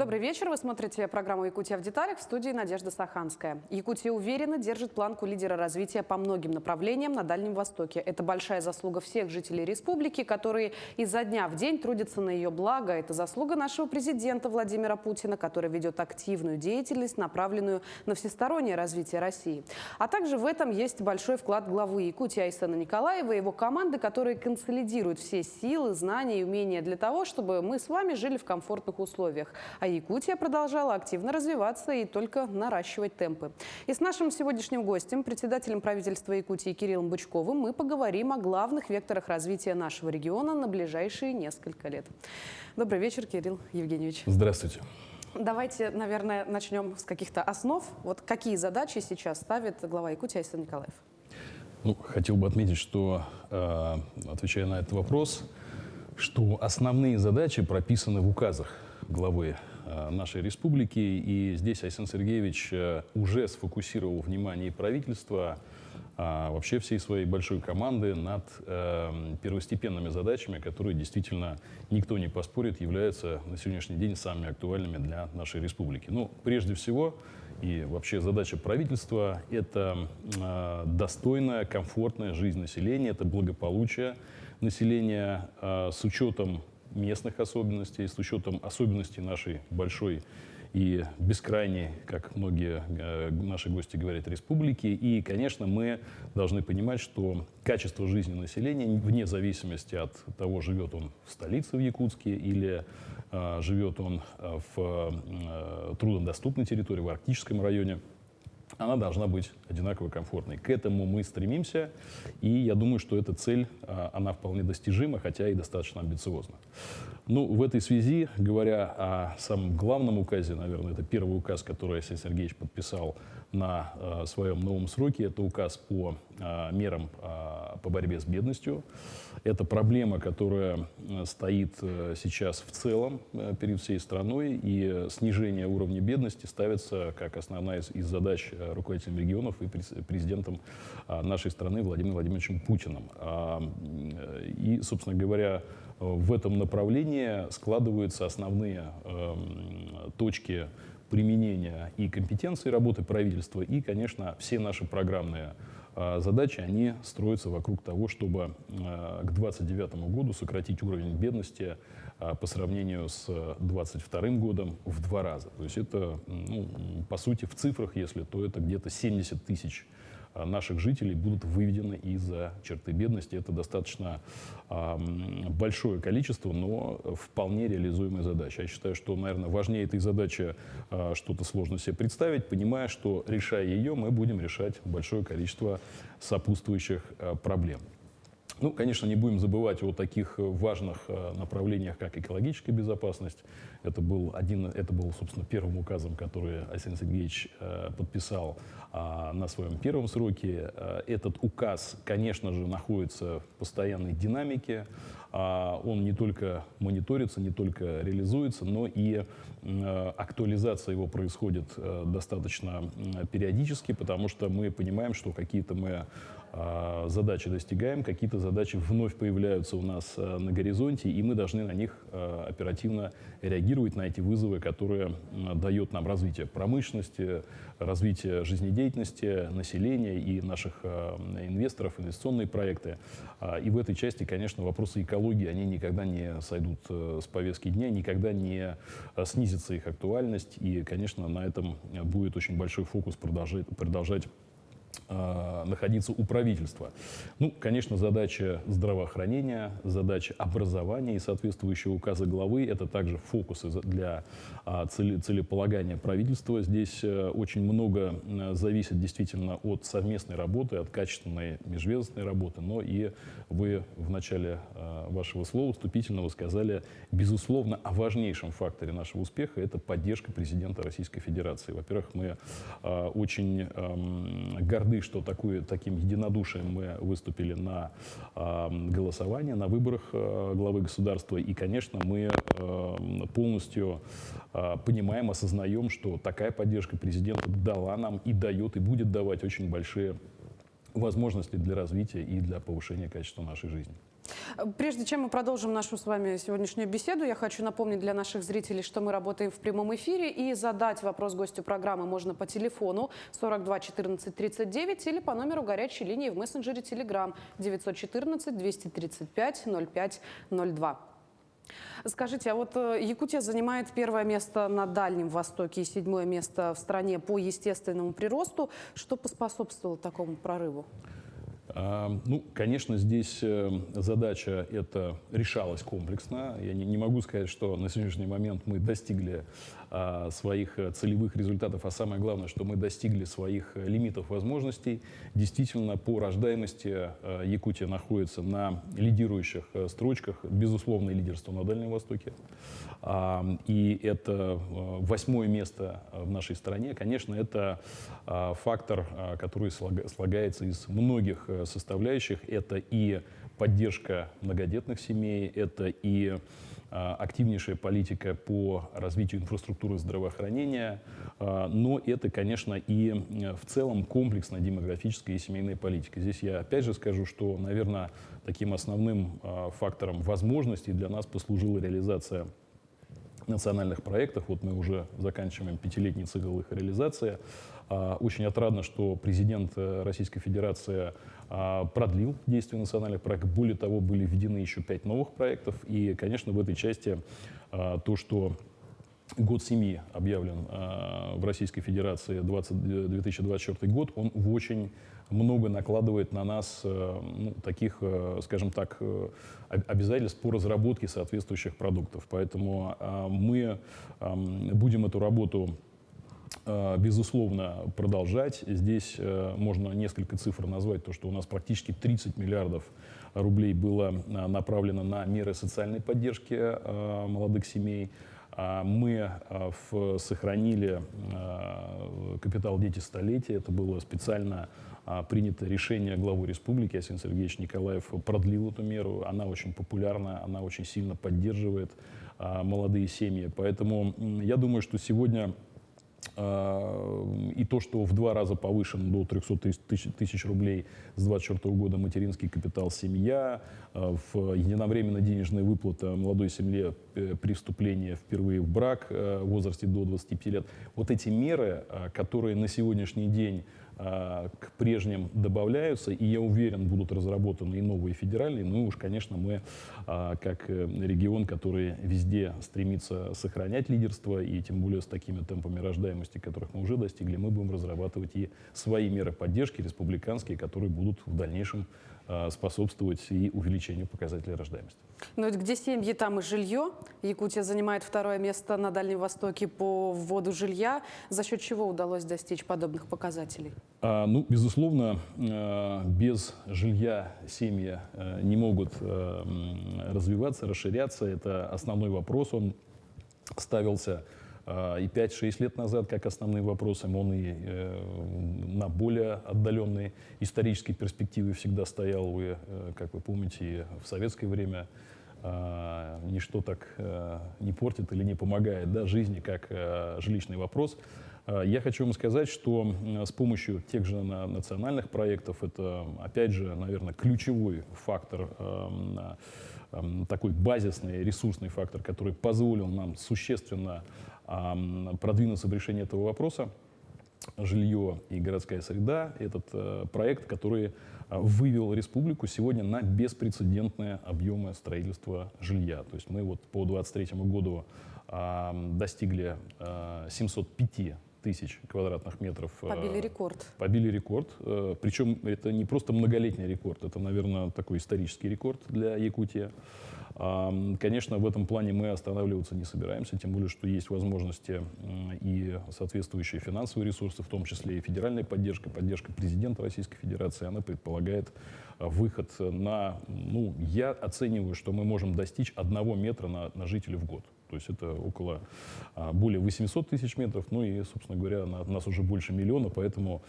Добрый вечер. Вы смотрите программу «Якутия в деталях», в студии Надежда Саханская. Якутия уверенно держит планку лидера развития по многим направлениям на Дальнем Востоке. Это большая заслуга всех жителей республики, которые изо дня в день трудятся на ее благо. Это заслуга нашего президента Владимира Путина, который ведет активную деятельность, направленную на всестороннее развитие России. А также в этом есть большой вклад главы Якутии Айсена Николаева и его команды, которые консолидируют все силы, знания и умения для того, чтобы мы с вами жили в комфортных условиях. А Якутия продолжала активно развиваться и только наращивать темпы. И с нашим сегодняшним гостем, председателем правительства Якутии Кириллом Бычковым, мы поговорим о главных векторах развития нашего региона на ближайшие несколько лет. Добрый вечер, Кирилл Евгеньевич. Здравствуйте. Давайте, наверное, начнем с каких-то основ. Вот какие задачи сейчас ставит глава Якутии Айсен Николаев? Хотел бы отметить, что, отвечая на этот вопрос, что основные задачи прописаны в указах главы нашей республики. И здесь Айсен Сергеевич уже сфокусировал внимание правительства, вообще всей своей большой команды над первостепенными задачами, которые действительно, никто не поспорит, являются на сегодняшний день самыми актуальными для нашей республики. Прежде всего, и вообще задача правительства – это достойная, комфортная жизнь населения, это благополучие населения с учетом местных особенностей, с учетом особенностей нашей большой и бескрайней, как многие наши гости говорят, республики. И, конечно, мы должны понимать, что качество жизни населения, вне зависимости от того, живет он в столице, в Якутске, или живет он в труднодоступной территории, в арктическом районе, она должна быть одинаково комфортной. К этому мы стремимся, и я думаю, что эта цель, она вполне достижима, хотя и достаточно амбициозна. В этой связи, говоря о самом главном указе, наверное, это первый указ, который Айсен Сергеевич подписал на своем новом сроке, это указ по мерам по борьбе с бедностью. Это проблема, которая стоит сейчас в целом перед всей страной, и снижение уровня бедности ставится как основная из задач руководителем регионов и президентом нашей страны Владимиром Владимировичем Путиным. И, собственно говоря, в этом направлении складываются основные точки применения и компетенции работы правительства, и, конечно, все наши программные задачи, они строятся вокруг того, чтобы к 2029 году сократить уровень бедности по сравнению с 2022 годом в 2 раза. То есть это, по сути, в цифрах, если, то это где-то 70 тысяч наших жителей будут выведены из-за черты бедности. Это достаточно большое количество, но вполне реализуемая задача. Я считаю, что, наверное, важнее этой задачи что-то сложно себе представить, понимая, что, решая ее, мы будем решать большое количество сопутствующих проблем. Конечно, не будем забывать о таких важных направлениях, как экологическая безопасность. Это был, собственно, первым указом, который Айсен Сергеевич подписал на своем первом сроке. Этот указ, конечно же, находится в постоянной динамике. Он не только мониторится, не только реализуется, но и актуализация его происходит достаточно периодически, потому что мы понимаем, что какие-то мы задачи достигаем, какие-то задачи вновь появляются у нас на горизонте, и мы должны на них оперативно реагировать, на эти вызовы, которые дает нам развитие промышленности, развитие жизнедеятельности населения и наших инвесторов, инвестиционные проекты. И в этой части, конечно, вопросы экологии, они никогда не сойдут с повестки дня, никогда не снизится их актуальность, и, конечно, на этом будет очень большой фокус продолжать находиться у правительства. Конечно, задача здравоохранения, задача образования и соответствующие указы главы – это также фокусы для целеполагания правительства. Здесь очень много зависит действительно от совместной работы, от качественной межведомственной работы, но и вы в начале вашего слова вступительного сказали, безусловно, о важнейшем факторе нашего успеха – это поддержка президента Российской Федерации. Во-первых, мы очень горды, что таким единодушием мы выступили на голосовании, на выборах главы государства. И, конечно, мы полностью понимаем, осознаем, что такая поддержка президента дала нам и дает, и будет давать очень большие возможности для развития и для повышения качества нашей жизни. Прежде чем мы продолжим нашу с вами сегодняшнюю беседу, я хочу напомнить для наших зрителей, что мы работаем в прямом эфире, и задать вопрос гостю программы можно по телефону 42 14 39 или по номеру горячей линии в мессенджере Telegram 914 235 05 02. Скажите, а вот Якутия занимает первое место на Дальнем Востоке и 7-е место в стране по естественному приросту. Что поспособствовало такому прорыву? Ну, конечно, здесь задача эта решалась комплексно. Я не могу сказать, что на сегодняшний момент мы достигли своих целевых результатов, а самое главное, что мы достигли своих лимитов возможностей. Действительно, по рождаемости Якутия находится на лидирующих строчках, безусловное лидерство на Дальнем Востоке. И это 8-е место в нашей стране. Конечно, это фактор, который слагается из многих составляющих. Это и поддержка многодетных семей, это и активнейшая политика по развитию инфраструктуры здравоохранения, но это, конечно, и в целом комплексная демографическая и семейная политика. Здесь я опять же скажу, что, наверное, таким основным фактором возможностей для нас послужила реализация национальных проектов. Вот мы уже заканчиваем 5-летний цикл их реализации. Очень отрадно, что президент Российской Федерации продлил действие национальных проектов. Более того, были введены еще 5 новых проектов. И, конечно, в этой части то, что год семьи объявлен в Российской Федерации 2024 год, он очень много накладывает на нас таких, скажем так, обязательств по разработке соответствующих продуктов. Поэтому мы будем эту работу безусловно продолжать. Здесь можно несколько цифр назвать. То, что у нас практически 30 миллиардов рублей было направлено на меры социальной поддержки молодых семей. Мы сохранили капитал «Дети столетия». Это было специально принято решение главы республики. Арсений Сергеевич Николаев продлил эту меру. Она очень популярна, она очень сильно поддерживает молодые семьи. Поэтому я думаю, что сегодня и то, что в 2 раза повышен до 300 тысяч рублей с 2024 года материнский капитал «Семья», единовременно денежная выплата молодой семье при вступлении впервые в брак в возрасте до 25 лет. Вот эти меры, которые на сегодняшний день к прежним добавляются, и я уверен, будут разработаны и новые федеральные. Ну уж, конечно, мы, как регион, который везде стремится сохранять лидерство, и тем более с такими темпами рождаемости, которых мы уже достигли, мы будем разрабатывать и свои меры поддержки республиканские, которые будут в дальнейшем способствовать и увеличению показателей рождаемости. Но ведь где семьи, там и жилье. Якутия занимает 2-е место на Дальнем Востоке по вводу жилья. За счет чего удалось достичь подобных показателей? Ну, безусловно, без жилья семьи не могут развиваться, расширяться. Это основной вопрос. Он ставился и 5-6 лет назад как основные вопросы. Он и на более отдаленные исторические перспективы всегда стоял. Вы, как вы помните, и в советское время ничто так не портит или не помогает жизни, как жилищный вопрос. Я хочу вам сказать, что с помощью тех же национальных проектов, это, опять же, наверное, ключевой фактор, такой базисный ресурсный фактор, который позволил нам существенно продвинуться в решении этого вопроса. Жилье и городская среда – этот проект, который вывел республику сегодня на беспрецедентные объемы строительства жилья. То есть мы вот по 2023 году достигли 705 тысяч квадратных метров. Побили рекорд. Побили рекорд. Причем это не просто многолетний рекорд, это, наверное, такой исторический рекорд для Якутии. Конечно, в этом плане мы останавливаться не собираемся, тем более, что есть возможности и соответствующие финансовые ресурсы, в том числе и федеральная поддержка, поддержка президента Российской Федерации. Она предполагает выход на, я оцениваю, что мы можем достичь 1 метра на жителя в год. То есть это около более 800 тысяч метров, и, собственно говоря, нас уже больше 1 миллиона, поэтому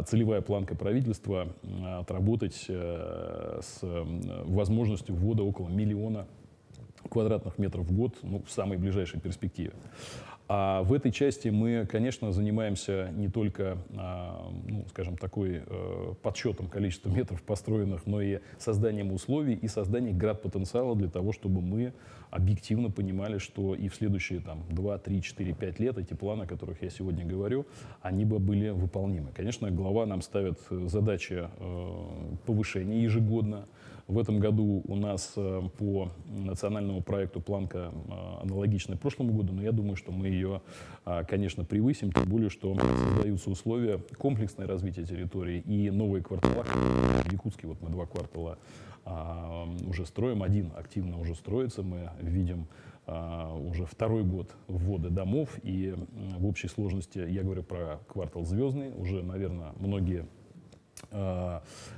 целевая планка правительства отработать с возможностью ввода около 1 миллиона квадратных метров в год в самой ближайшей перспективе. А в этой части мы, конечно, занимаемся не только, ну, скажем, такой подсчетом количества метров построенных, но и созданием условий и созданием град-потенциала для того, чтобы мы объективно понимали, что и в следующие там, 2, 3, 4, 5 лет эти планы, о которых я сегодня говорю, они бы были выполнимы. Конечно, глава нам ставит задачи повышения ежегодно. В этом году у нас по национальному проекту планка аналогичная прошлому году, но я думаю, что мы ее, конечно, превысим, тем более, что создаются условия комплексное развитие территории и новые квартала. В Якутске вот мы 2 квартала уже строим, 1 активно уже строится, мы видим уже 2-й год ввода домов, и в общей сложности, я говорю про квартал Звездный, уже, наверное, многие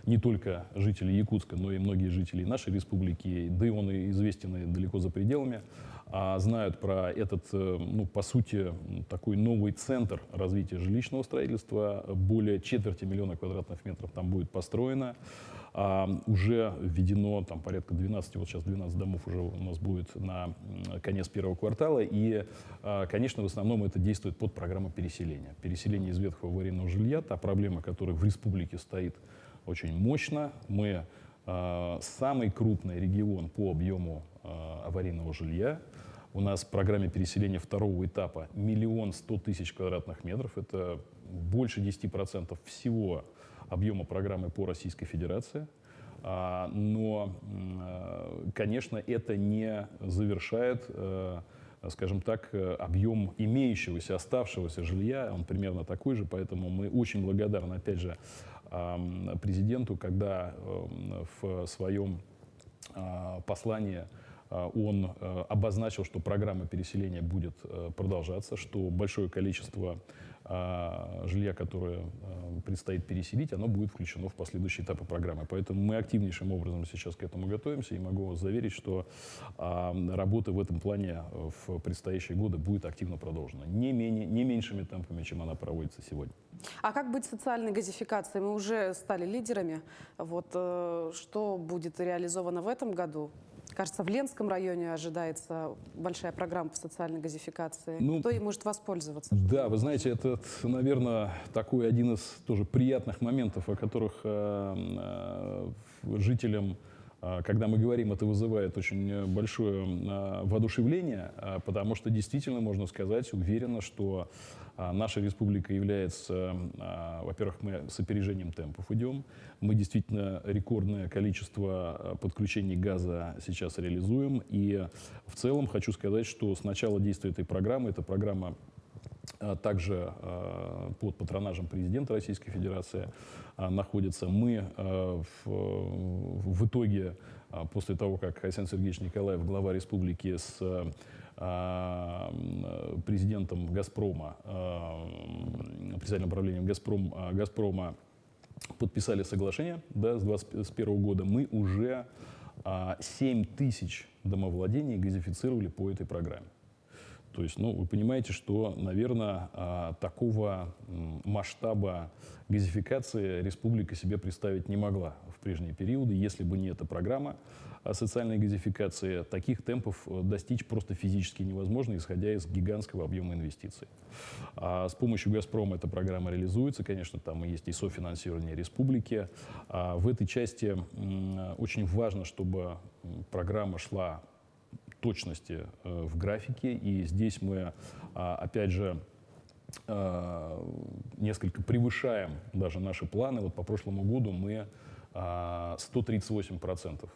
не только жители Якутска, но и многие жители нашей республики, да и он и известен и далеко за пределами, знают про этот, ну, по сути, такой новый центр развития жилищного строительства. Более 250 000 квадратных метров там будет построено. Уже введено там порядка 12, вот сейчас 12 домов уже у нас будет на конец 1-го квартала. И, конечно, в основном это действует под программу переселения. Переселение из ветхого аварийного жилья, та проблема, которая в республике стоит очень мощно. Мы самый крупный регион по объему аварийного жилья. У нас в программе переселения 2-го этапа 1 100 000 квадратных метров. Это больше 10% всего объема программы по Российской Федерации. Но, конечно, это не завершает, скажем так, объем имеющегося, оставшегося жилья. Он примерно такой же, поэтому мы очень благодарны, опять же, президенту, когда в своем послании он обозначил, что программа переселения будет продолжаться, что большое количество жилья, которое предстоит переселить, оно будет включено в последующие этапы программы. Поэтому мы активнейшим образом сейчас к этому готовимся, и могу вас заверить, что работа в этом плане в предстоящие годы будет активно продолжена. Не меньшими темпами, чем она проводится сегодня. А как быть с социальной газификацией? Мы уже стали лидерами. Вот, что будет реализовано в этом году? Кажется, в Ленском районе ожидается большая программа по социальной газификации. Ну, кто ей может воспользоваться? Да, вы знаете, это, наверное, такой один из тоже приятных моментов, о которых жителям, когда мы говорим, это вызывает очень большое воодушевление, потому что действительно можно сказать уверенно, что наша республика является, во-первых, мы с опережением темпов идем, мы действительно рекордное количество подключений газа сейчас реализуем, и в целом хочу сказать, что с начала действия этой программы, эта программа также под патронажем президента Российской Федерации находится. Мы в итоге, после того, как Айсен Сергеевич Николаев, глава республики, с президентом «Газпрома», председателем правления «Газпрома» подписали соглашение, да, с 2021 года, мы уже 7 тысяч домовладений газифицировали по этой программе. То есть, ну, вы понимаете, что, наверное, такого масштаба газификации республика себе представить не могла в прежние периоды. Если бы не эта программа социальной газификации, таких темпов достичь просто физически невозможно, исходя из гигантского объема инвестиций. С помощью «Газпрома» эта программа реализуется. Конечно, там есть и софинансирование республики. В этой части очень важно, чтобы программа шла точности в графике, и здесь мы, опять же, несколько превышаем даже наши планы. Вот по прошлому году мы 138%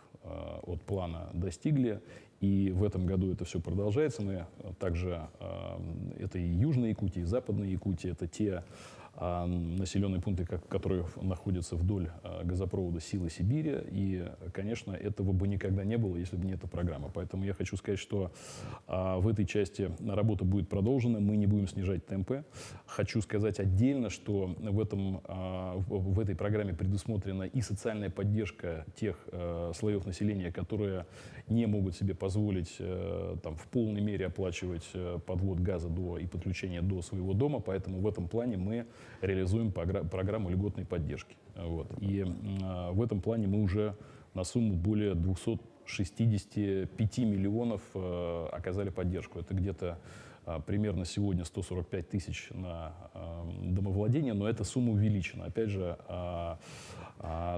от плана достигли, и в этом году это все продолжается. Мы также, это и Южная Якутия, и Западная Якутия, это те населенные пункты, которые находятся вдоль газопровода «Силы Сибири». И, конечно, этого бы никогда не было, если бы не эта программа. Поэтому я хочу сказать, что в этой части работа будет продолжена, мы не будем снижать темпы. Хочу сказать отдельно, что в этой программе предусмотрена и социальная поддержка тех слоев населения, которые не могут себе позволить там, в полной мере оплачивать подвод газа и подключение до своего дома. Поэтому в этом плане мы реализуем программу льготной поддержки. Вот. И в этом плане мы уже на сумму более 265 миллионов оказали поддержку. Это где-то примерно сегодня 145 тысяч на домовладение, но эта сумма увеличена, опять же,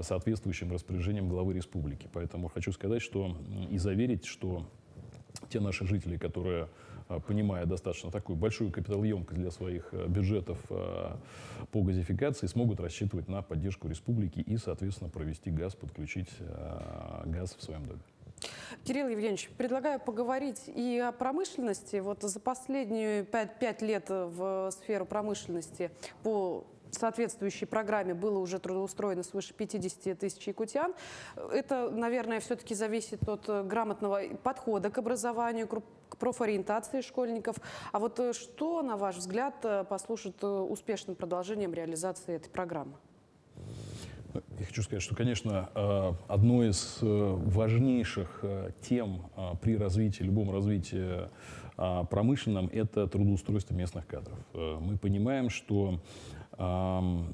соответствующим распоряжением главы республики. Поэтому хочу сказать, что и заверить, что те наши жители, которые, понимая достаточно такую большую капиталоемкость для своих бюджетов по газификации, смогут рассчитывать на поддержку республики и, соответственно, провести газ, подключить газ в своем доме. Кирилл Евгеньевич, предлагаю поговорить и о промышленности. Вот за последние 5 лет в сферу промышленности по соответствующей программе было уже трудоустроено свыше 50 тысяч якутян. Это, наверное, все-таки зависит от грамотного подхода к образованию, к профориентации школьников. А вот что, на ваш взгляд, послужит успешным продолжением реализации этой программы? Я хочу сказать, что, конечно, одной из важнейших тем при развитии, любом развитии промышленном, это трудоустройство местных кадров. Мы понимаем, что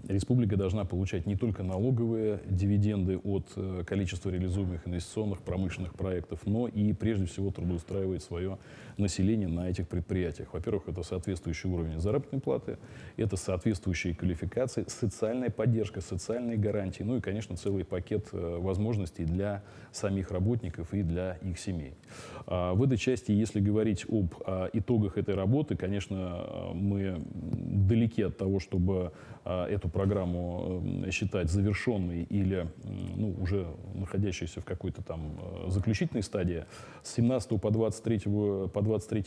республика должна получать не только налоговые дивиденды от количества реализуемых инвестиционных промышленных проектов, но и прежде всего трудоустраивать свое население на этих предприятиях. Во-первых, это соответствующий уровень заработной платы, это соответствующие квалификации, социальная поддержка, социальные гарантии, ну и, конечно, целый пакет возможностей для самих работников и для их семей. В этой части, если говорить об итогах этой работы, конечно, мы далеки от того, чтобы эту программу считать завершенной или уже находящейся в какой-то там заключительной стадии. С 17 по 23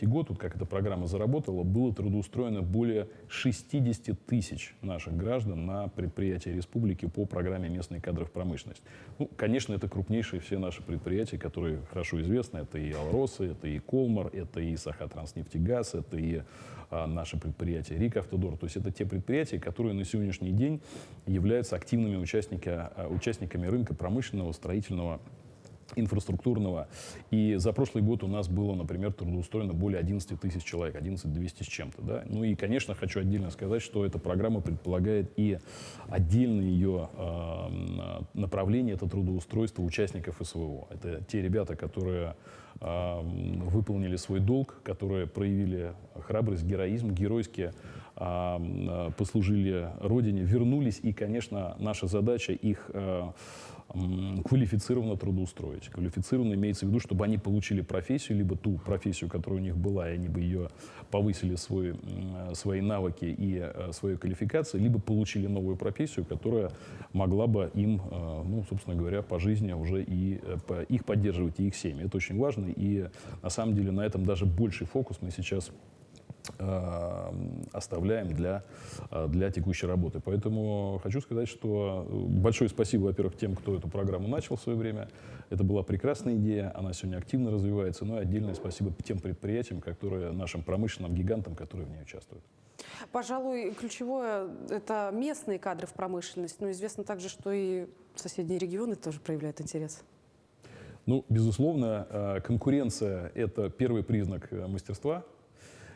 год, вот как эта программа заработала, было трудоустроено более 60 тысяч наших граждан на предприятия республики по программе «Местные кадры в промышленность». Ну, конечно, это крупнейшие все наши предприятия, которые хорошо известны. Это и «Алросы», это и «Колмар», это и «Сахатранснефтегаз», это и наши предприятия «Рик-Автодор». То есть это те предприятия, которые на сегодняшний день являются активными участниками рынка промышленного, строительного, инфраструктурного. И за прошлый год у нас было, например, трудоустроено более 11 тысяч человек, 11 200 с чем-то. Да? Ну и, конечно, хочу отдельно сказать, что эта программа предполагает и отдельное ее направление, это трудоустройство участников СВО. Это те ребята, которые выполнили свой долг, которые проявили храбрость, героизм, геройски послужили Родине, вернулись. И, конечно, наша задача их квалифицированно трудоустроить. Квалифицированно имеется в виду, чтобы они получили профессию, либо ту профессию, которая у них была, и они бы ее повысили, свои навыки и свою квалификацию, либо получили новую профессию, которая могла бы им, собственно говоря, по жизни уже и их поддерживать, и их семьи. Это очень важно, и на самом деле на этом даже больший фокус мы сейчас оставляем для текущей работы. Поэтому хочу сказать, что большое спасибо, во-первых, тем, кто эту программу начал в свое время. Это была прекрасная идея, она сегодня активно развивается. Ну и отдельное спасибо тем предприятиям, нашим промышленным гигантам, которые в ней участвуют. Пожалуй, ключевое – это местные кадры в промышленность. Но известно также, что и соседние регионы тоже проявляют интерес. Ну, безусловно, конкуренция – это первый признак мастерства.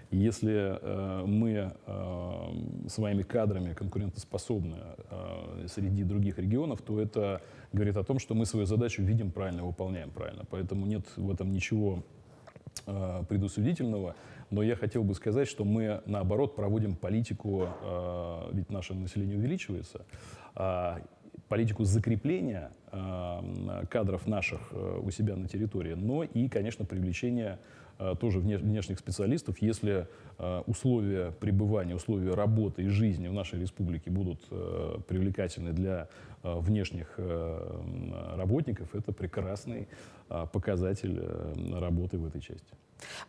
Если мы своими кадрами конкурентоспособны среди других регионов, то это говорит о том, что мы свою задачу видим правильно, выполняем правильно. Поэтому нет в этом ничего предусудительного. Но я хотел бы сказать, что мы, наоборот, проводим политику, ведь наше население увеличивается, политику закрепления кадров наших у себя на территории, но и, конечно, привлечения тоже внешних специалистов, если условия пребывания, условия работы и жизни в нашей республике будут привлекательны для внешних работников, это прекрасный показатель работы в этой части.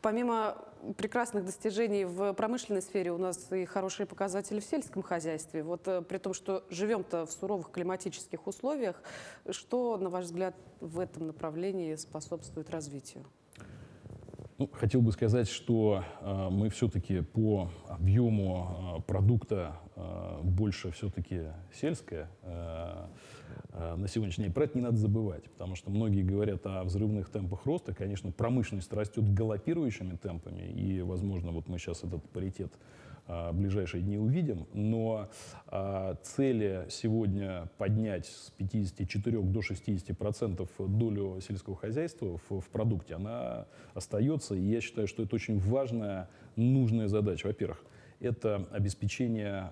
Помимо прекрасных достижений в промышленной сфере, у нас и хорошие показатели в сельском хозяйстве. Вот при том, что живем-то в суровых климатических условиях, что, на ваш взгляд, в этом направлении способствует развитию? Ну, хотел бы сказать, что мы все-таки по объему продукта больше все-таки сельское на сегодняшний день. Про это не надо забывать, потому что многие говорят о взрывных темпах роста. Конечно, промышленность растет галопирующими темпами, и, возможно, вот мы сейчас этот паритет в ближайшие дни увидим, но цели сегодня поднять с 54 до 60% долю сельского хозяйства в продукте, она остается, и я считаю, что это очень важная, нужная задача. Во-первых, это обеспечение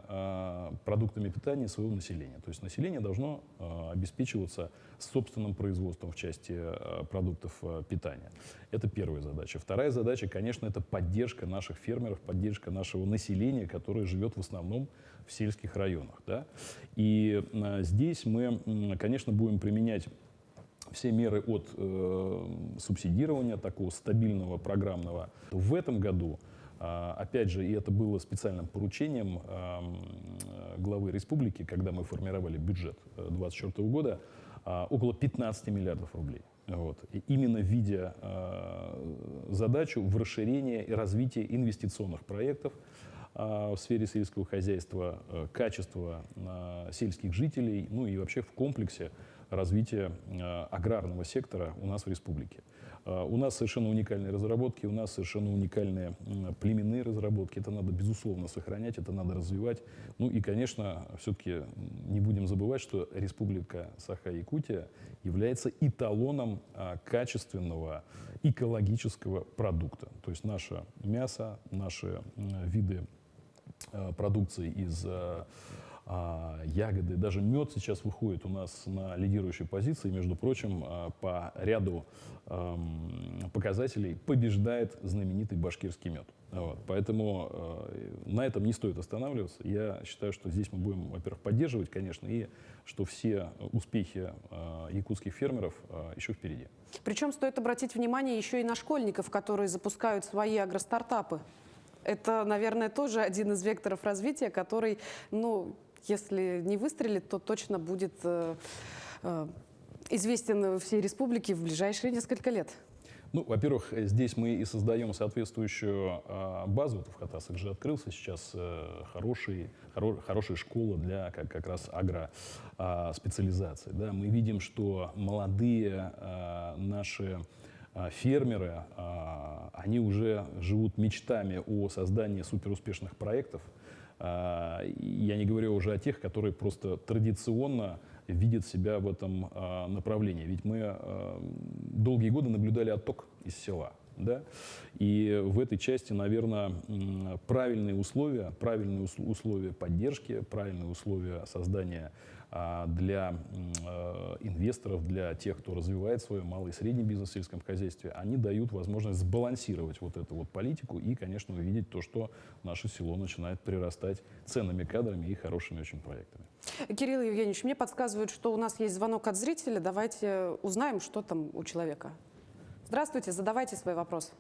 продуктами питания своего населения. То есть население должно обеспечиваться собственным производством в части продуктов питания. Это первая задача. Вторая задача, конечно, это поддержка наших фермеров, поддержка нашего населения, которое живет в основном в сельских районах. Да? И здесь мы, конечно, будем применять все меры от субсидирования, такого стабильного, программного. В этом году, опять же, и это было специальным поручением главы республики, когда мы формировали бюджет 2024 года, около 15 миллиардов рублей. Вот. И именно видя задачу в расширении и развитии инвестиционных проектов в сфере сельского хозяйства, качества сельских жителей, ну и вообще в комплексе развития аграрного сектора у нас в республике. У нас совершенно уникальные разработки, у нас совершенно уникальные племенные разработки. Это надо, безусловно, сохранять, это надо развивать. Ну и, конечно, все-таки не будем забывать, что Республика Саха-Якутия является эталоном качественного экологического продукта. То есть наше мясо, наши виды продукции из ягоды, даже мед сейчас выходит у нас на лидирующей позиции, между прочим, по ряду показателей побеждает знаменитый башкирский мед. Вот. Поэтому на этом не стоит останавливаться. Я считаю, что здесь мы будем, во-первых, поддерживать, конечно, и что все успехи якутских фермеров еще впереди. Причем стоит обратить внимание еще и на школьников, которые запускают свои агростартапы. Это, наверное, тоже один из векторов развития, который, ну, если не выстрелит, то точно будет известен всей республике в ближайшие несколько лет. Ну, во-первых, здесь мы и создаем соответствующую базу. В Хатасах же открылся сейчас хорошая школа для как раз агроспециализации. Да? Мы видим, что молодые наши фермеры, они уже живут мечтами о создании суперуспешных проектов. Я не говорю уже о тех, которые просто традиционно видят себя в этом направлении. Ведь мы долгие годы наблюдали отток из села. Да? И в этой части, наверное, правильные условия поддержки, правильные условия создания для инвесторов, для тех, кто развивает свой малый и средний бизнес в сельском хозяйстве, они дают возможность сбалансировать вот эту вот политику и, конечно, увидеть то, что наше село начинает прирастать ценными кадрами и хорошими очень проектами. Кирилл Евгеньевич, мне подсказывают, что у нас есть звонок от зрителя. Давайте узнаем, что там у человека. Здравствуйте, задавайте свой вопрос.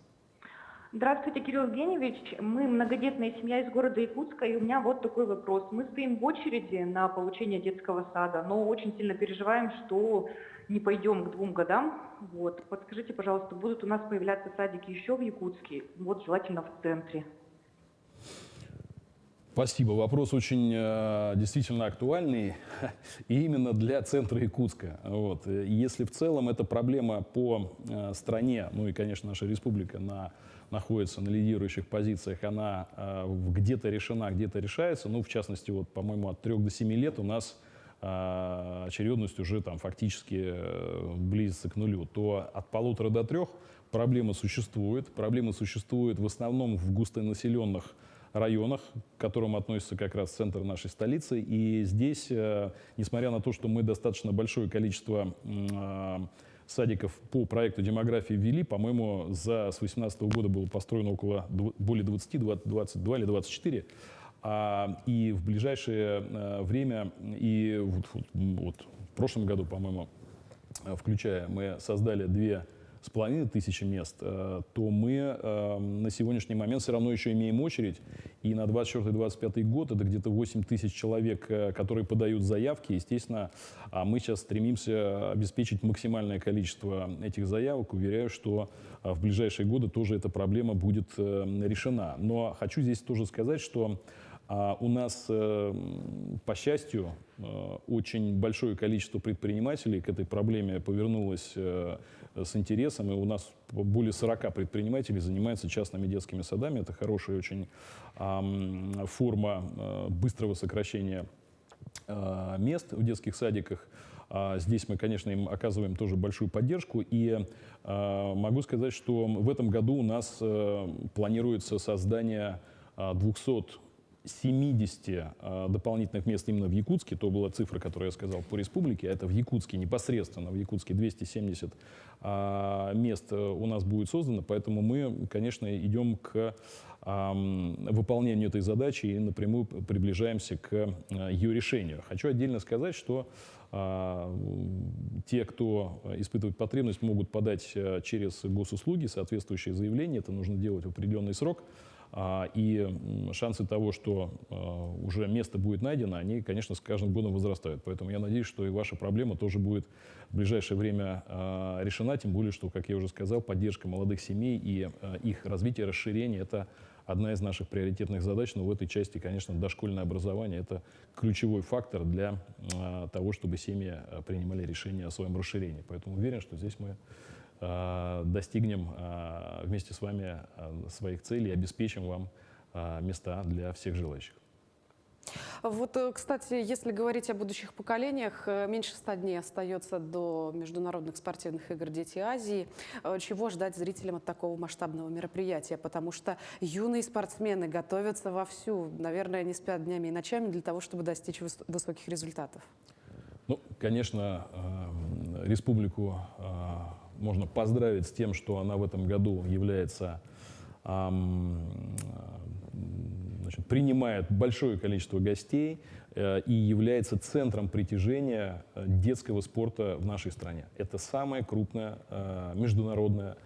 Здравствуйте, Кирилл Евгеньевич. Мы многодетная семья из города Якутска, и у меня вот такой вопрос. Мы стоим в очереди на получение детского сада, но очень сильно переживаем, что не пойдем к 2 годам. Вот. Подскажите, пожалуйста, будут у нас появляться садики еще в Якутске, вот желательно в центре? Спасибо. Вопрос очень действительно актуальный, и именно для центра Якутска. Вот. Если в целом эта проблема по стране, ну и, конечно, наша республика находится на лидирующих позициях, она где-то решена, где-то решается, ну, в частности, вот, по-моему, от 3 до 7 лет у нас очередность уже там фактически близится к нулю, то от 1,5 до 3 проблема существует. Проблема существует в основном в густонаселенных районах, к которым относится как раз центр нашей столицы. И здесь, несмотря на то, что мы достаточно большое количество садиков по проекту демографии ввели, по-моему, с 2018 года было построено более 20, 22 или 24. И в ближайшее время, и вот в прошлом году, по-моему, включая, мы создали 2500 мест, то мы на сегодняшний момент все равно еще имеем очередь. И на 2024-2025 год это где-то 8 тысяч человек, которые подают заявки. Естественно, мы сейчас стремимся обеспечить максимальное количество этих заявок. Уверяю, что в ближайшие годы тоже эта проблема будет решена. Но хочу здесь тоже сказать, что У нас, по счастью, очень большое количество предпринимателей к этой проблеме повернулось с интересом, и у нас более 40 предпринимателей занимаются частными детскими садами. Это хорошая очень форма быстрого сокращения мест в детских садиках. Здесь мы, конечно, им оказываем тоже большую поддержку. И могу сказать, что в этом году у нас планируется создание 270 дополнительных мест именно в Якутске. То была цифра, которую я сказал по республике. А это в Якутске, непосредственно в Якутске 270 мест у нас будет создано. Поэтому мы, конечно, идем к выполнению этой задачи и напрямую приближаемся к ее решению. Хочу отдельно сказать, что те, кто испытывает потребность, могут подать через госуслуги соответствующие заявления. Это нужно делать в определенный срок. И шансы того, что уже место будет найдено, они, конечно, с каждым годом возрастают. Поэтому я надеюсь, что и ваша проблема тоже будет в ближайшее время решена. Тем более, что, как я уже сказал, поддержка молодых семей и их развитие, расширение – это одна из наших приоритетных задач. Но в этой части, конечно, дошкольное образование – это ключевой фактор для того, чтобы семьи принимали решения о своем расширении. Поэтому уверен, что здесь мы достигнем вместе с вами своих целей и обеспечим вам места для всех желающих. Вот, кстати, если говорить о будущих поколениях, меньше 100 дней остается до международных спортивных игр «Дети Азии». Чего ждать зрителям от такого масштабного мероприятия? Потому что юные спортсмены готовятся вовсю, наверное, не спят днями и ночами для того, чтобы достичь высоких результатов. Ну, конечно, республику можно поздравить с тем, что она в этом году является, принимает большое количество гостей и является центром притяжения детского спорта в нашей стране. Это самое крупное международное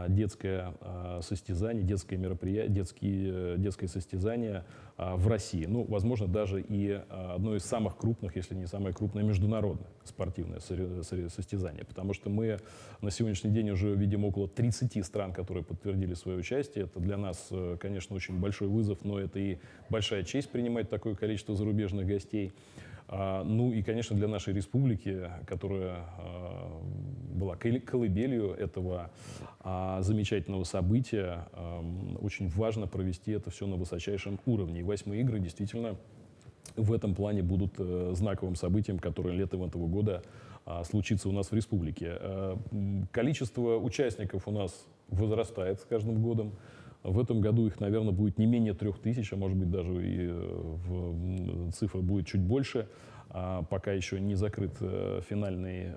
детское состязание, детское мероприятие, детское состязание в России. Ну, возможно, даже и одно из самых крупных, если не самое крупное, международное спортивное состязание. Потому что мы на сегодняшний день уже видим около 30 стран, которые подтвердили свое участие. Это для нас, конечно, очень большой вызов, но это и большая честь принимать такое количество зарубежных гостей. Ну и, конечно, для нашей республики, которая была колыбелью этого замечательного события, очень важно провести это все на высочайшем уровне. И 8-е игры действительно в этом плане будут знаковым событием, которое летом этого года случится у нас в республике. Количество участников у нас возрастает с каждым годом. В этом году их, наверное, будет не менее 3000, а может быть даже и цифра будет чуть больше. Пока еще не закрыт финальный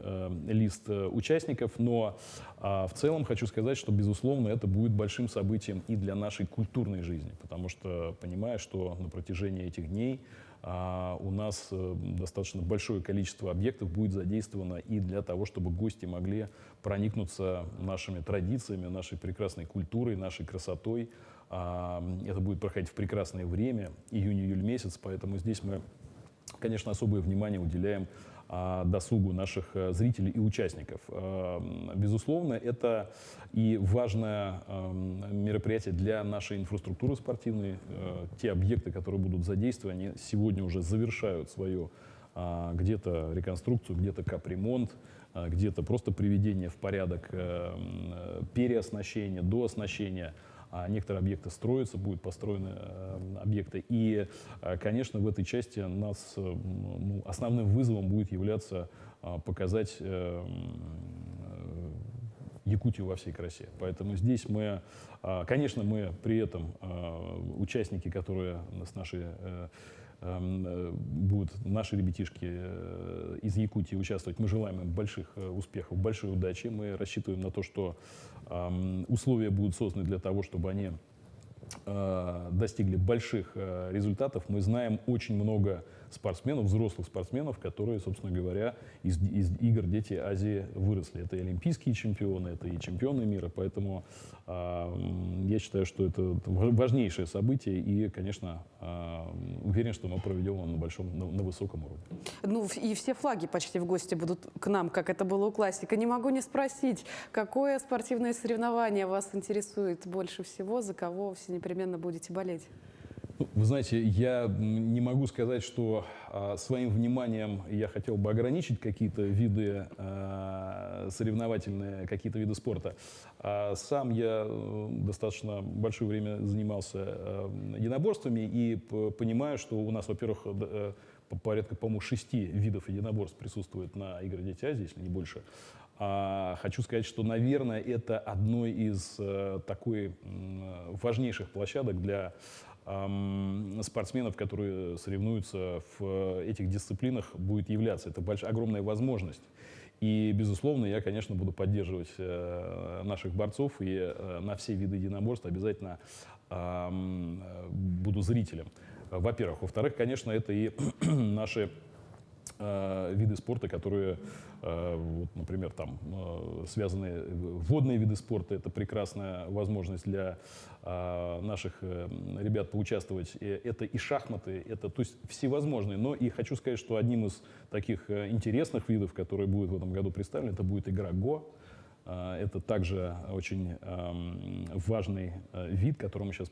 лист участников, но в целом хочу сказать, что, безусловно, это будет большим событием и для нашей культурной жизни, потому что, понимая, что на протяжении этих дней у нас достаточно большое количество объектов будет задействовано и для того, чтобы гости могли проникнуться нашими традициями, нашей прекрасной культурой, нашей красотой. Это будет проходить в прекрасное время, июнь-июль месяц, поэтому здесь мы, конечно, особое внимание уделяем досугу наших зрителей и участников. Безусловно, это и важное мероприятие для нашей инфраструктуры спортивной. Те объекты, которые будут задействованы, они сегодня уже завершают свою где-то реконструкцию, где-то капремонт, где-то просто приведение в порядок переоснащения, дооснащения. Некоторые объекты строятся, будут построены объекты. И, конечно, в этой части нас основным вызовом будет являться показать Якутию во всей красе. Поэтому здесь мы, конечно, мы при этом участники, которые с нашей будут наши ребятишки из Якутии участвовать. Мы желаем им больших успехов, большой удачи. Мы рассчитываем на то, что условия будут созданы для того, чтобы они достигли больших результатов. Мы знаем очень много спортсменов, взрослых спортсменов, которые, собственно говоря, из игр «Дети Азии» выросли. Это и олимпийские чемпионы, это и чемпионы мира. Поэтому я считаю, что это важнейшее событие. И, конечно, уверен, что мы проведем его на высоком уровне. Ну и все флаги почти в гости будут к нам, как это было у классика. Не могу не спросить, какое спортивное соревнование вас интересует больше всего, за кого все непременно будете болеть? Вы знаете, я не могу сказать, что своим вниманием я хотел бы ограничить какие-то виды соревновательные, какие-то виды спорта. Сам я достаточно большое время занимался единоборствами и понимаю, что у нас, во-первых, порядка, по-моему, 6 видов единоборств присутствует на играх «Дети Азии», если не больше. Хочу сказать, что, наверное, это одной из такой важнейших площадок для спортсменов, которые соревнуются в этих дисциплинах, будет являться. Это огромная возможность. И, безусловно, я, конечно, буду поддерживать наших борцов и на все виды единоборств обязательно буду зрителем. Во-первых. Во-вторых, конечно, это и наши виды спорта, которые, вот, например, там связанные водные виды спорта, это прекрасная возможность для наших ребят поучаствовать. Это и шахматы, это, то есть, всевозможные. Но и хочу сказать, что одним из таких интересных видов, который будет в этом году представлен, это будет игра Го. Это также очень важный вид, которому сейчас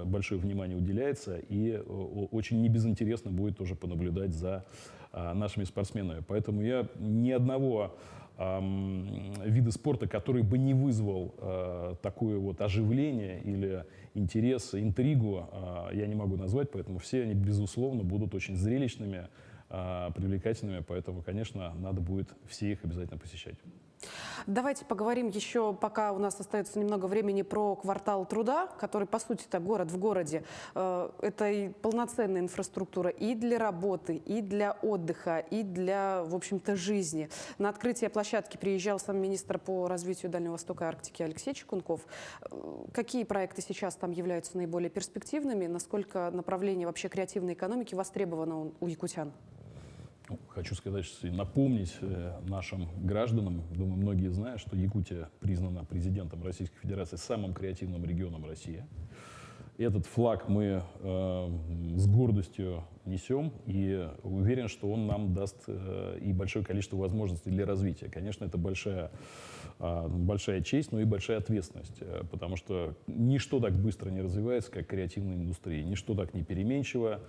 большое внимание уделяется, и очень небезынтересно будет тоже понаблюдать за нашими спортсменами. Поэтому я ни одного вида спорта, который бы не вызвал такое вот оживление или интерес, интригу, я не могу назвать, поэтому все они, безусловно, будут очень зрелищными, привлекательными, поэтому, конечно, надо будет все их обязательно посещать. Давайте поговорим еще, пока у нас остается немного времени, про квартал труда, который, по сути, это город в городе. Это и полноценная инфраструктура и для работы, и для отдыха, и для, в общем-то, жизни. На открытие площадки приезжал сам министр по развитию Дальнего Востока и Арктики Алексей Чекунков. Какие проекты сейчас там являются наиболее перспективными? Насколько направление вообще креативной экономики востребовано у якутян? Хочу сказать, напомнить нашим гражданам, думаю, многие знают, что Якутия признана президентом Российской Федерации самым креативным регионом России. Этот флаг мы с гордостью несем и уверен, что он нам даст и большое количество возможностей для развития. Конечно, это большая честь, но и большая ответственность, потому что ничто так быстро не развивается, как креативная индустрия, ничто так не переменчиво.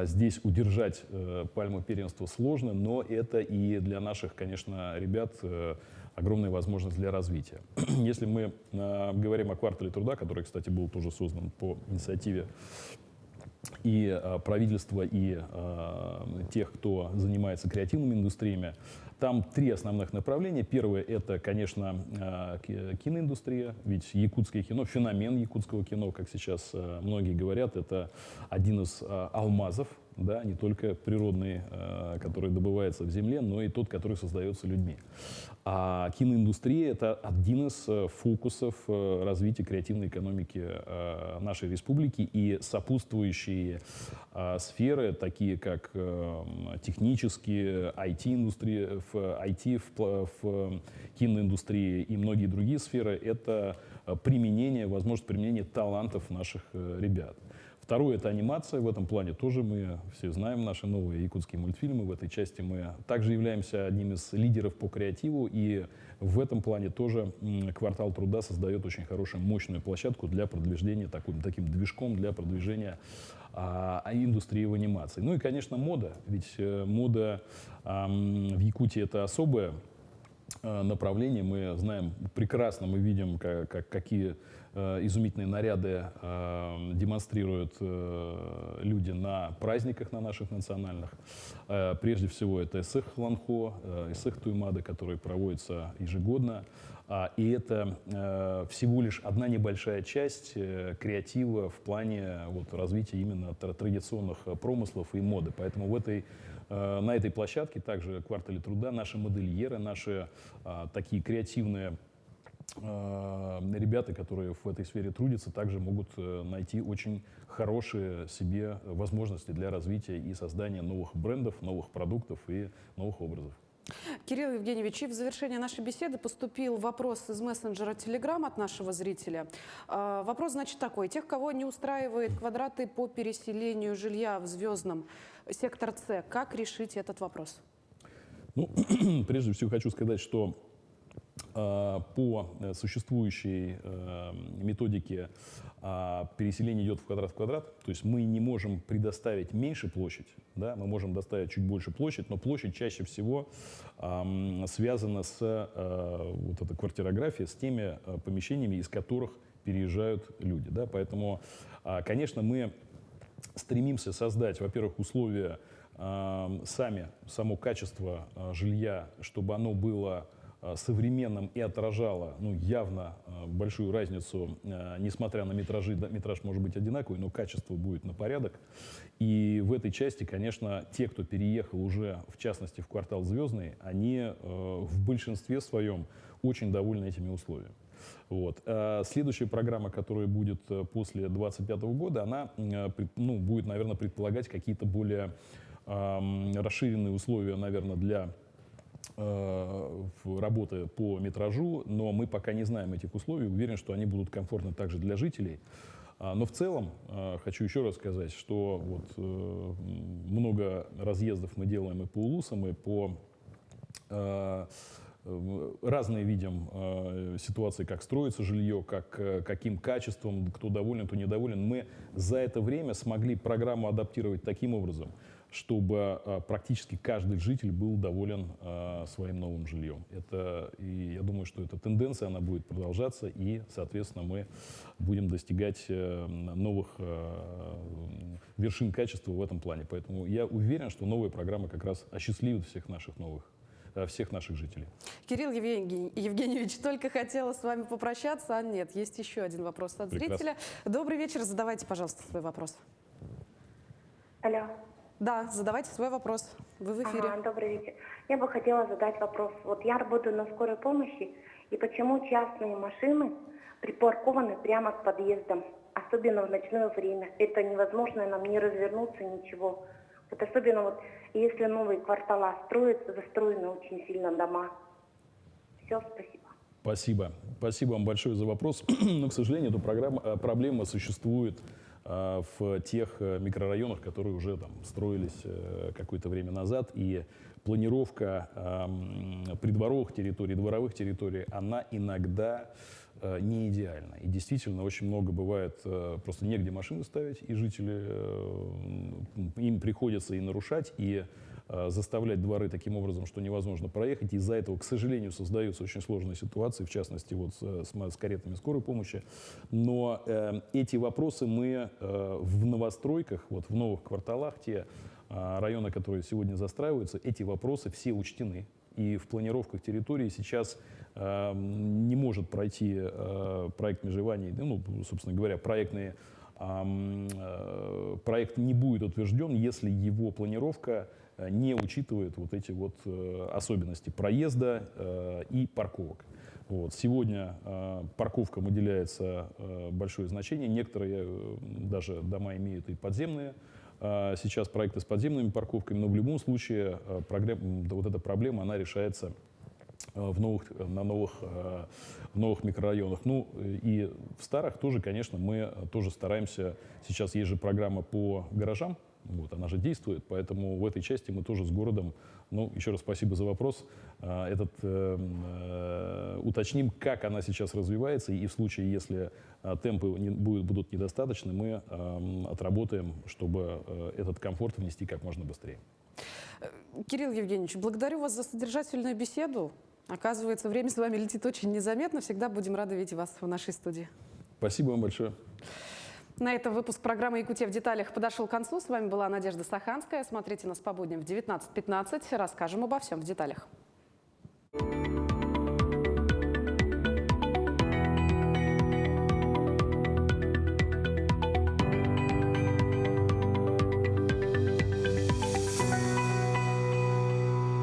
Здесь удержать пальму первенства сложно, но это и для наших, конечно, ребят огромная возможность для развития. Если мы говорим о квартале труда, который, кстати, был тоже создан по инициативе и правительства, и тех, кто занимается креативными индустриями, там 3 основных направления. Первое – это, конечно, киноиндустрия, ведь якутское кино, феномен якутского кино, как сейчас многие говорят, это один из алмазов, да, не только природный, который добывается в земле, но и тот, который создается людьми. А киноиндустрия – это один из фокусов развития креативной экономики нашей республики, и сопутствующие сферы, такие как технические, IT-индустрия, в киноиндустрии и многие другие сферы – это применение, возможность применения талантов наших ребят. Второе – это анимация. В этом плане тоже мы все знаем наши новые якутские мультфильмы. В этой части мы также являемся одним из лидеров по креативу. И в этом плане тоже квартал труда создает очень хорошую, мощную площадку для продвижения, таким движком для продвижения индустрии в анимации. Ну и, конечно, мода. Ведь мода в Якутии – это особое направление. Мы знаем прекрасно, мы видим, какие изумительные наряды демонстрируют люди на праздниках на наших национальных. Прежде всего, это Эсэх Ланхо, Эсэх Туймады, который проводится ежегодно. И это всего лишь одна небольшая часть креатива в плане развития именно традиционных промыслов и моды. Поэтому на этой площадке, также в квартале труда, наши модельеры, наши такие креативные ребята, которые в этой сфере трудятся, также могут найти очень хорошие себе возможности для развития и создания новых брендов, новых продуктов и новых образов. Кирилл Евгеньевич, и в завершение нашей беседы поступил вопрос из мессенджера Telegram от нашего зрителя. Вопрос, значит, такой. Тех, кого не устраивает квадраты по переселению жилья в Звездном, сектор С, как решить этот вопрос? Ну, прежде всего хочу сказать, что по существующей методике переселение идет в квадрат, то есть мы не можем предоставить меньше площадь, да, мы можем доставить чуть больше площадь, но площадь чаще всего связана с вот этой квартирографией, с теми помещениями, из которых переезжают люди. Да, поэтому, конечно, мы стремимся создать, во-первых, условия само качество жилья, чтобы оно было современным и отражало явно большую разницу, несмотря на метражи. Да, метраж может быть одинаковый, но качество будет на порядок. И в этой части, конечно, те, кто переехал уже, в частности, в квартал Звездный, они в большинстве своем очень довольны этими условиями. Вот. Следующая программа, которая будет после 2025 года, она будет, наверное, предполагать какие-то более расширенные условия, наверное, для работы по метражу, но мы пока не знаем этих условий. Уверен, что они будут комфортны также для жителей. Но в целом хочу еще раз сказать, что вот много разъездов мы делаем и по улусам, и по разные видим ситуации, как строится жилье, каким качеством, кто доволен, кто недоволен. Мы за это время смогли программу адаптировать таким образом, чтобы практически каждый житель был доволен своим новым жильем. И я думаю, что эта тенденция, она будет продолжаться, и, соответственно, мы будем достигать новых вершин качества в этом плане. Поэтому я уверен, что новая программа как раз осчастливит всех наших жителей. Кирилл Евгеньевич, только хотела с вами попрощаться, а нет, есть еще один вопрос от зрителя. Добрый вечер, задавайте, пожалуйста, свой вопрос. Алло. Да, задавайте свой вопрос. Вы в эфире. Добрый вечер. Я бы хотела задать вопрос. Вот я работаю на скорой помощи, и почему частные машины припаркованы прямо к подъездам, особенно в ночное время? Это невозможно нам не развернуться, ничего. Вот особенно вот если новые квартала строятся, застроены очень сильно дома. Все, спасибо. Спасибо. Спасибо вам большое за вопрос. Но, к сожалению, эта проблема существует в тех микрорайонах, которые уже там строились какое-то время назад, и планировка придворовых территорий, дворовых территорий, она иногда не идеальна. И действительно очень много бывает, просто негде машины ставить, и жители, им приходится и нарушать, и заставлять дворы таким образом, что невозможно проехать. Из-за этого, к сожалению, создаются очень сложные ситуации, в частности, вот с каретами скорой помощи. Но эти вопросы мы в новостройках, вот в новых кварталах, те районы, которые сегодня застраиваются, эти вопросы все учтены. И в планировках территории сейчас не может пройти проект межеваний, собственно говоря, проект не будет утвержден, если его планировка не учитывает вот эти вот особенности проезда и парковок. Вот. Сегодня парковкам уделяется большое значение. Некоторые даже дома имеют и подземные. Сейчас проекты с подземными парковками, но в любом случае вот эта проблема, она решается в новых микрорайонах. Ну и в старых тоже, конечно, мы тоже стараемся. Сейчас есть же программа по гаражам, вот, она же действует, поэтому в этой части мы тоже с городом, еще раз спасибо за вопрос, уточним, как она сейчас развивается, и в случае, если темпы будут недостаточны, мы отработаем, чтобы этот комфорт внести как можно быстрее. Кирилл Евгеньевич, благодарю вас за содержательную беседу. Оказывается, время с вами летит очень незаметно. Всегда будем рады видеть вас в нашей студии. Спасибо вам большое. На этом выпуск программы «Якутия в деталях» подошел к концу. С вами была Надежда Саханская. Смотрите нас по будням в 19:15. Расскажем обо всем в деталях.